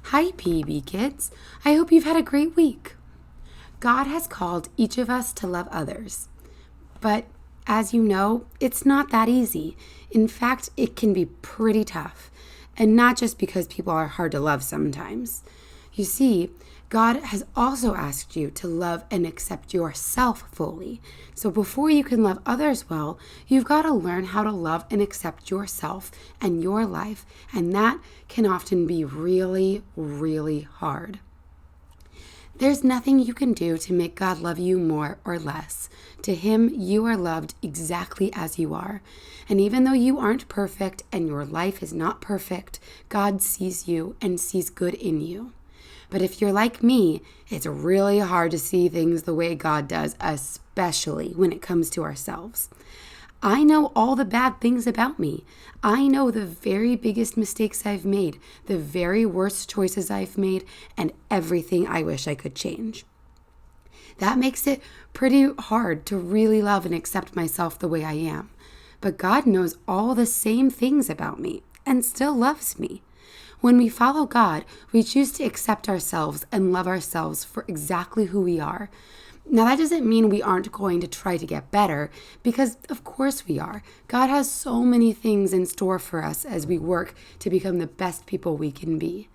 Hi, PB kids. I hope you've had a great week. God has called each of us to love others. But as you know, it's not that easy. In fact, it can be pretty tough. And not just because people are hard to love sometimes. You see, God has also asked you to love and accept yourself fully. So before you can love others well, you've got to learn how to love and accept yourself and your life. And that can often be really, really hard. There's nothing you can do to make God love you more or less. To Him, you are loved exactly as you are. And even though you aren't perfect and your life is not perfect, God sees you and sees good in you. But if you're like me, it's really hard to see things the way God does, especially when it comes to ourselves. I know all the bad things about me. I know the very biggest mistakes I've made, the very worst choices I've made, and everything I wish I could change. That makes it pretty hard to really love and accept myself the way I am. But God knows all the same things about me and still loves me. When we follow God, we choose to accept ourselves and love ourselves for exactly who we are. Now, that doesn't mean we aren't going to try to get better, because of course we are. God has so many things in store for us as we work to become the best people we can be.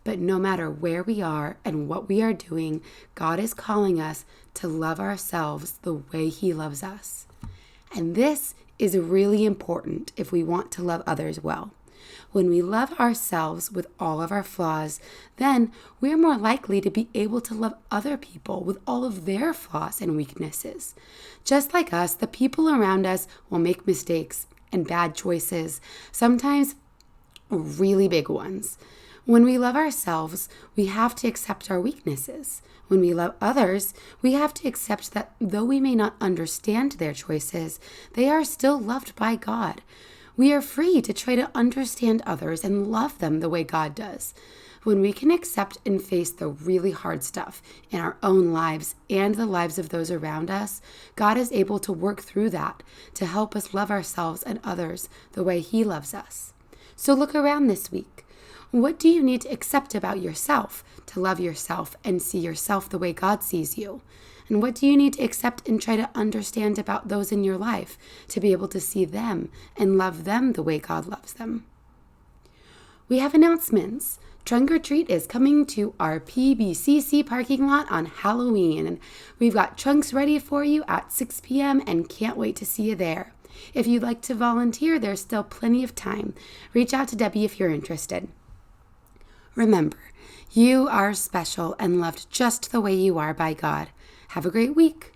But no matter where we are and what we are doing, God is calling us to love ourselves the way He loves us. And this is really important if we want to love others well. When we love ourselves with all of our flaws, then we're more likely to be able to love other people with all of their flaws and weaknesses. Just like us, the people around us will make mistakes and bad choices, sometimes really big ones. When we love ourselves, we have to accept our weaknesses. When we love others, we have to accept that though we may not understand their choices, they are still loved by God. We are free to try to understand others and love them the way God does. When we can accept and face the really hard stuff in our own lives and the lives of those around us, God is able to work through that to help us love ourselves and others the way He loves us. So look around this week. What do you need to accept about yourself to love yourself and see yourself the way God sees you? And what do you need to accept and try to understand about those in your life to be able to see them and love them the way God loves them? We have announcements. Trunk or Treat is coming to our PBCC parking lot on Halloween. And we've got trunks ready for you at 6 p.m. and can't wait to see you there. If you'd like to volunteer, there's still plenty of time. Reach out to Debbie if you're interested. Remember, you are special and loved just the way you are by God. Have a great week.